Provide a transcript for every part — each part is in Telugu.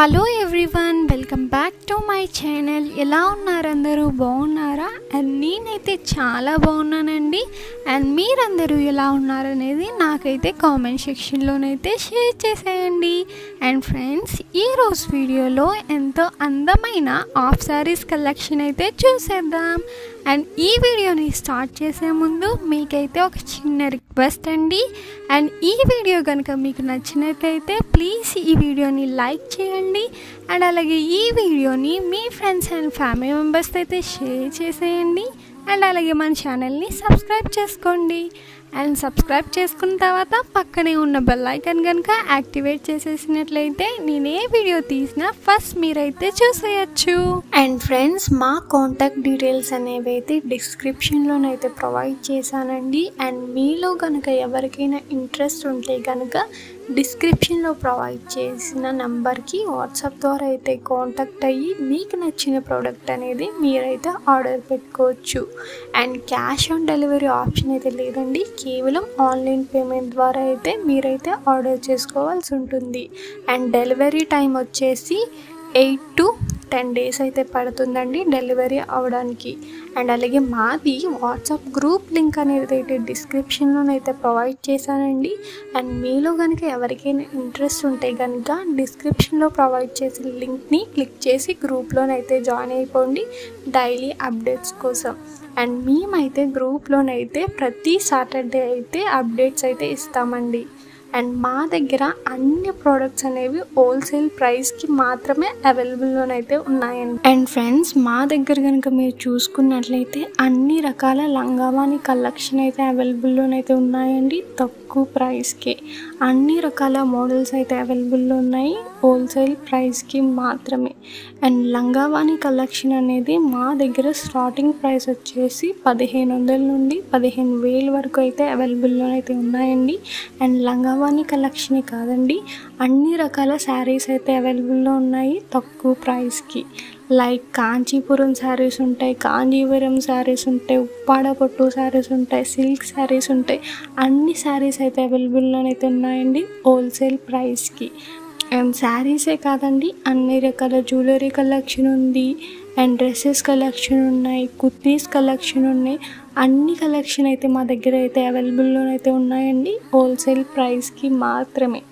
Hello everyone, welcome back to my channel. ఎలా ఉన్నారు అందరూ? బాగున్నారా? అండ్ నేనైతే చాలా బాగున్నానండి. అండ్ మీరందరూ ఎలా ఉన్నారనేది నాకైతే కామెంట్ సెక్షన్లోనైతే షేర్ చేసేయండి. అండ్ ఫ్రెండ్స్, ఈరోజు వీడియోలో ఎంతో అందమైన ఆఫ్ శారీస్ కలెక్షన్ అయితే చూసేద్దాం. అండ్ ఈ వీడియోని స్టార్ట్ చేసే ముందు మీకైతే ఒక చిన్న రిక్వెస్ట్ అండి. అండ్ ఈ వీడియో కనుక మీకు నచ్చినట్లయితే ప్లీజ్ ఈ వీడియోని లైక్ చేయండి. అండ్ అలాగే ఈ వీడియోని మీ ఫ్రెండ్స్ అండ్ ఫ్యామిలీ మెంబర్స్ అయితే షేర్ చేసేయండి. అండ్ అలాగే మన ఛానల్ని సబ్స్క్రైబ్ చేసుకోండి. అండ్ సబ్స్క్రైబ్ చేసుకున్న తర్వాత పక్కనే ఉన్న బెల్ ఐకాన్ కనుక యాక్టివేట్ చేసేసినట్లయితే నేను ఏ వీడియో తీసినా ఫస్ట్ మీరైతే చూసేయచ్చు. అండ్ ఫ్రెండ్స్, మా కాంటాక్ట్ డీటెయిల్స్ అనేవి అయితే డిస్క్రిప్షన్లోనైతే ప్రొవైడ్ చేశానండి. అండ్ మీలో కనుక ఎవరికైనా ఇంట్రెస్ట్ ఉంటే కనుక డిస్క్రిప్షన్లో ప్రొవైడ్ చేసిన నెంబర్కి వాట్సాప్ ద్వారా అయితే కాంటాక్ట్ అయ్యి మీకు నచ్చిన ప్రోడక్ట్ అనేది మీరైతే ఆర్డర్ పెట్టుకోవచ్చు. And cash on delivery option అయితే లేదండి, కేవలం ఆన్లైన్ పేమెంట్ ద్వారా అయితే మీరైతే ఆర్డర్ చేసుకోవాల్సి ఉంటుంది. అండ్ డెలివరీ టైం వచ్చేసి 8 to 10 days అయితే పడుతుందండి డెలివరీ అవ్వడానికి. అండ్ అలాగే మాది వాట్సాప్ గ్రూప్ లింక్ అనేది అయితే డిస్క్రిప్షన్లోనైతే ప్రొవైడ్ చేశానండి. అండ్ మీలో కనుక ఎవరికైనా ఇంట్రెస్ట్ ఉంటే కనుక డిస్క్రిప్షన్లో ప్రొవైడ్ చేసిన లింక్ని క్లిక్ చేసి గ్రూప్లోనైతే జాయిన్ అయిపోండి డైలీ అప్డేట్స్ కోసం. అండ్ మేమైతే గ్రూప్లోనైతే ప్రతి సాటర్డే అయితే అప్డేట్స్ అయితే ఇస్తామండి. అండ్ మా దగ్గర అన్ని ప్రోడక్ట్స్ అనేవి హోల్సేల్ ప్రైస్కి మాత్రమే అవైలబుల్లోనైతే ఉన్నాయండి. అండ్ ఫ్రెండ్స్, మా దగ్గర కనుక మీరు చూసుకున్నట్లయితే అన్ని రకాల లంగావాణి కలెక్షన్ అయితే అవైలబుల్లోనైతే ఉన్నాయండి. తక్కువ ప్రైస్కి అన్ని రకాల మోడల్స్ అయితే అవైలబుల్లో ఉన్నాయి, హోల్సేల్ ప్రైస్కి మాత్రమే. అండ్ లంగావాణి కలెక్షన్ అనేది మా దగ్గర స్టార్టింగ్ ప్రైస్ వచ్చేసి 1500 నుండి 15,000 వరకు అయితే అవైలబుల్లోనైతే ఉన్నాయండి. అండ్ లంగావాణి కలెక్షనే కాదండి, అన్ని రకాల శారీస్ అయితే అవైలబుల్లో ఉన్నాయి తక్కువ ప్రైస్కి. లైక్ కాంచీపురం శారీస్ ఉంటాయి, కాంజీవరం శారీస్ ఉంటాయి, ఉప్పాడ పట్టు శారీస్ ఉంటాయి, సిల్క్ శారీస్ ఉంటాయి. అన్ని శారీస్ అయితే అవైలబుల్లోనైతే ఉన్నాయండి హోల్సేల్ ప్రైస్కి. అండ్ శారీసే కాదండి, అన్ని రకాల జ్యువెలరీ కలెక్షన్ ఉంది. అండ్ డ్రెస్సెస్ కలెక్షన్ ఉన్నాయి, కుర్తీస్ కలెక్షన్ ఉన్నాయి. అన్ని కలెక్షన్ అయితే మా దగ్గర అయితే అవైలబుల్లోనైతే ఉన్నాయండి హోల్సేల్ ప్రైస్కి మాత్రమే.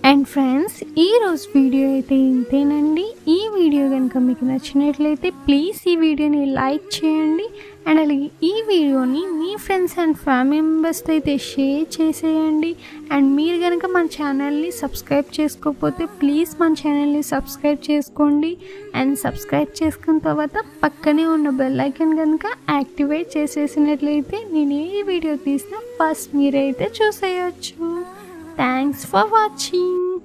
అండ్ ఫ్రెండ్స్, ఈరోజు వీడియో అయితే ఇంతేనండి. ఈ వీడియో కనుక మీకు నచ్చినట్లయితే ప్లీజ్ ఈ వీడియోని లైక్ చేయండి. అండ్ అలాగే ఈ వీడియోని మీ ఫ్రెండ్స్ అండ్ ఫ్యామిలీ మెంబర్స్తో అయితే షేర్ చేసేయండి. అండ్ మీరు కనుక మన ఛానల్ని సబ్స్క్రైబ్ చేసుకోకపోతే ప్లీజ్ మన ఛానల్ని సబ్స్క్రైబ్ చేసుకోండి. అండ్ సబ్స్క్రైబ్ చేసుకున్న తర్వాత పక్కనే ఉన్న బెల్ ఐకాన్ కనుక యాక్టివేట్ చేసేసినట్లయితే నేను ఏ వీడియో తీసినా ఫస్ట్ మీరైతే చూసేయచ్చు. Thanks for watching.